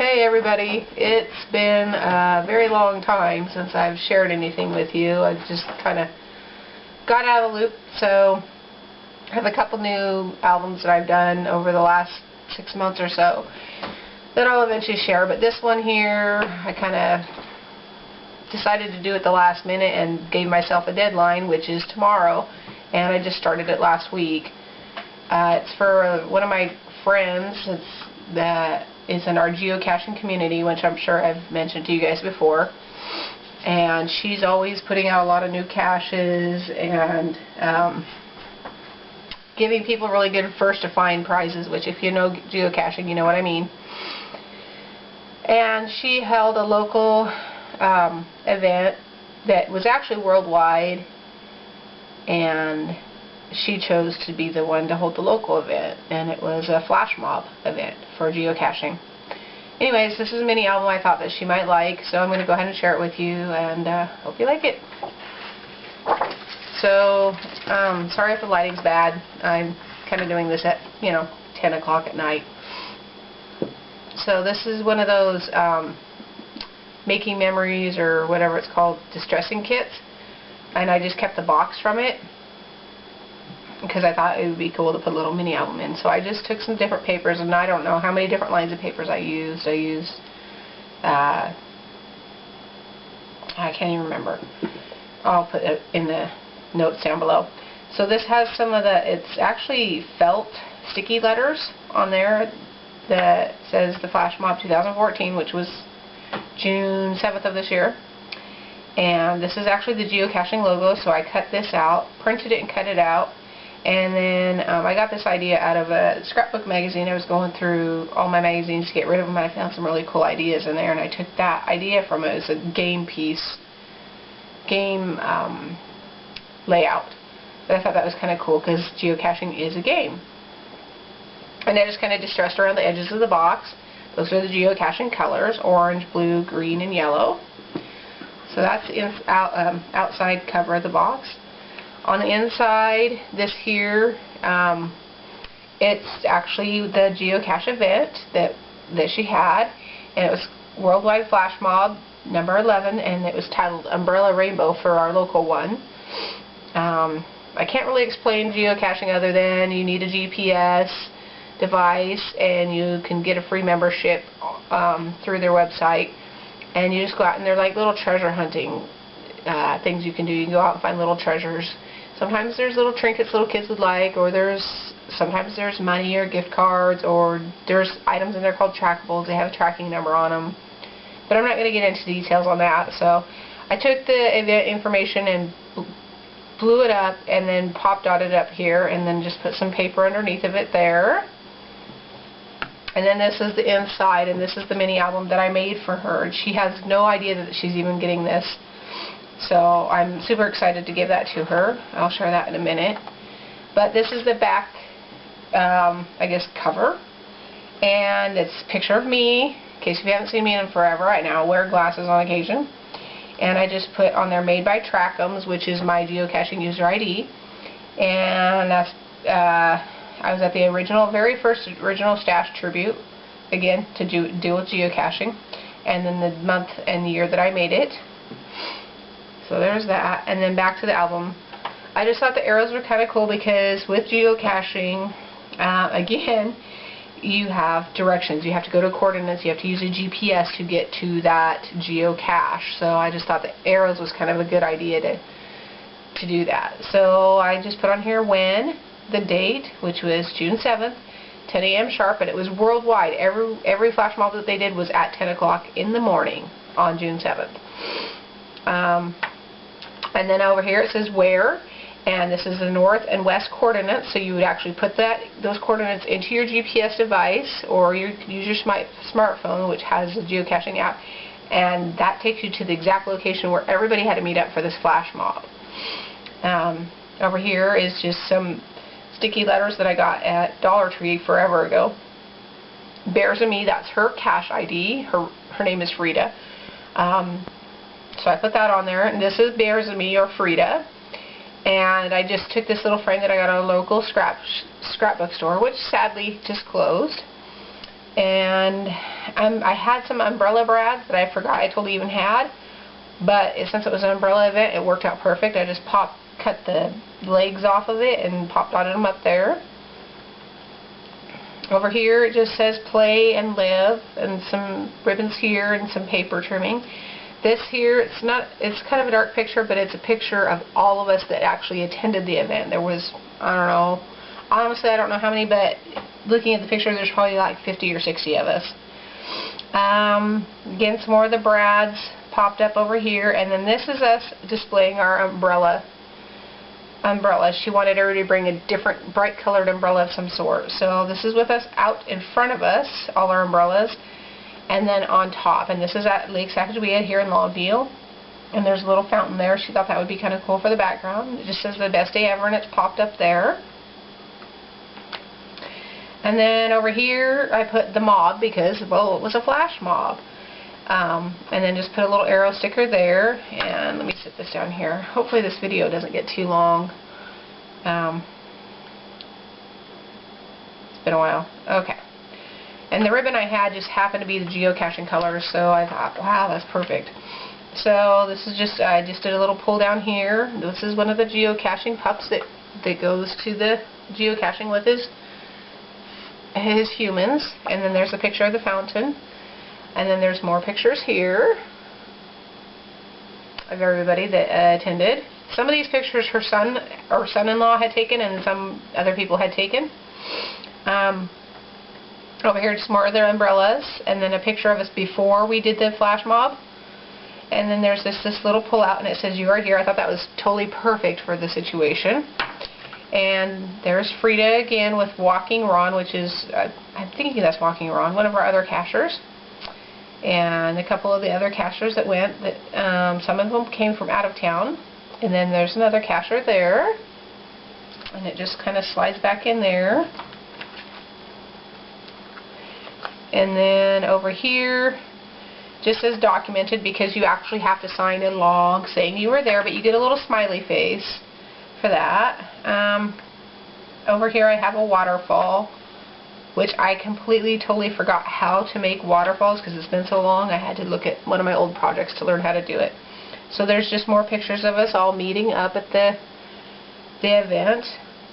Hey everybody, it's been a very long time since I've shared anything with you. I've just kind of got out of the loop, so I have a couple new albums that I've done over the last 6 months or so that I'll eventually share, but this one here I kind of decided to do at the last minute and gave myself a deadline, which is tomorrow, and I just started it last week. It's for one of my friends that is in our geocaching community, which I'm sure I've mentioned to you guys before, and she's always putting out a lot of new caches and giving people really good first to find prizes, which if you know geocaching you know what I mean. And she held a local event that was actually worldwide, and she chose to be the one to hold the local event, and it was a flash mob event for geocaching. Anyways, this is a mini album I thought that she might like, so I'm going to go ahead and share it with you, and hope you like it. So, sorry if the lighting's bad. I'm kind of doing this at, 10 o'clock at night. So this is one of those making memories, or whatever it's called, distressing kits, and I just kept the box from it because I thought it would be cool to put a little mini album in. So I just took some different papers, and I don't know how many different lines of papers I used. I can't even remember. I'll put it in the notes down below. So this has some of it's actually felt sticky letters on there that says the Flash Mob 2014, which was June 7th of this year. And this is actually the geocaching logo, so I cut this out, printed it and cut it out. And then I got this idea out of a scrapbook magazine. I was going through all my magazines to get rid of them, and I found some really cool ideas in there, and I took that idea from it as a game piece, layout. But I thought that was kind of cool because geocaching is a game. And I just kind of distressed around the edges of the box. Those are the geocaching colors: orange, blue, green, and yellow. So that's the outside cover of the box. On the inside, this here, it's actually the geocache event that she had, and it was Worldwide Flash Mob number 11, and it was titled Umbrella Rainbow for our local one. I can't really explain geocaching other than you need a GPS device, and you can get a free membership through their website, and you just go out, and they're like little treasure hunting things you can do. You can go out and find little treasures. Sometimes there's little trinkets little kids would like, or sometimes there's money or gift cards, or there's items in there called trackables. They have a tracking number on them. But I'm not going to get into details on that. So I took the event information and blew it up, and then pop-dotted it up here, and then just put some paper underneath of it there. And then this is the inside, and this is the mini album that I made for her. And she has no idea that she's even getting this. So I'm super excited to give that to her. I'll share that in a minute. But this is the back, I guess, cover. And it's a picture of me. In case you haven't seen me in forever, I now wear glasses on occasion. And I just put on there made by Trackums, which is my geocaching user ID. And that's, I was at the very first original Stash tribute, again, to deal with geocaching. And then the month and the year that I made it. So there's that, and then back to the album. I just thought the arrows were kind of cool because with geocaching, again, you have directions. You have to go to coordinates. You have to use a GPS to get to that geocache. So I just thought the arrows was kind of a good idea to do that. So I just put on here when, the date, which was June 7th, 10 a.m. sharp, and it was worldwide. Every flash mob that they did was at 10 o'clock in the morning on June 7th. And then over here it says where, and this is the north and west coordinates, so you would actually put those coordinates into your GPS device, or you use your smartphone, which has the geocaching app, and that takes you to the exact location where everybody had to meet up for this flash mob. Over here is just some sticky letters that I got at Dollar Tree forever ago. Bears of Me, that's her cache ID. Her name is Frida. So I put that on there, and this is Bears of Me, or Frida. And I just took this little frame that I got at a local scrapbook store, which sadly just closed. And I had some umbrella brads that I forgot I totally even had, but since it was an umbrella event, it worked out perfect. I just cut the legs off of it and dotted them up there. Over here it just says play and live, and some ribbons here and some paper trimming. This here, it's kind of a dark picture, but it's a picture of all of us that actually attended the event. There was, I don't know, honestly I don't know how many, but looking at the picture there's probably like 50 or 60 of us. Again, some more of the brads popped up over here, and then this is us displaying our umbrellas. She wanted everybody to bring a different bright colored umbrella of some sort. So this is with us out in front of us, all our umbrellas, and then on top. And this is at Lake Sacagawea here in Longview. And there's a little fountain there. She thought that would be kind of cool for the background. It just says the best day ever, and it's popped up there. And then over here I put the mob because, well, it was a flash mob. And then just put a little arrow sticker there, and let me sit this down here. Hopefully this video doesn't get too long. It's been a while. Okay. And the ribbon I had just happened to be the geocaching color, so I thought, wow, that's perfect. So this is just, I just did a little pull down here. This is one of the geocaching pups that goes to the geocaching with his humans. And then there's a picture of the fountain. And then there's more pictures here of everybody that attended. Some of these pictures her son or son-in-law had taken, and some other people had taken. Over here, just more of their umbrellas, and then a picture of us before we did the flash mob. And then there's this little pull-out, and it says "You are here." I thought that was totally perfect for the situation. And there's Frida again with Walking Ron, which is, I'm thinking that's Walking Ron, one of our other cachers. And a couple of the other cachers that went, some of them came from out of town. And then there's another cacher there, and it just kind of slides back in there. And then over here just says documented, because you actually have to sign a log saying you were there, but you get a little smiley face for that. Over here I have a waterfall, which I completely, totally forgot how to make waterfalls because it's been so long. I had to look at one of my old projects to learn how to do it. So there's just more pictures of us all meeting up at the event.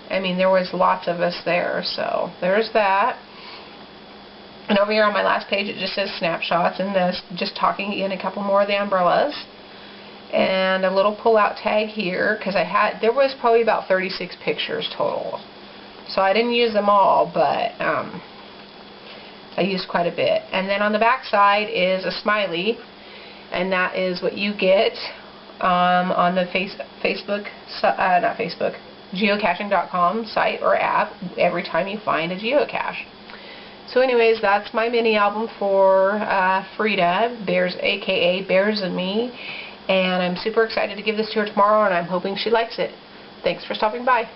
I mean, there was lots of us there, so there's that. And over here on my last page it just says snapshots, and this just talking again a couple more of the umbrellas. And a little pull-out tag here, because there was probably about 36 pictures total. So I didn't use them all, but I used quite a bit. And then on the back side is a smiley, and that is what you get on the geocaching.com site or app every time you find a geocache. So anyways, that's my mini album for Frida, Bears, aka Bears and Me, and I'm super excited to give this to her tomorrow, and I'm hoping she likes it. Thanks for stopping by.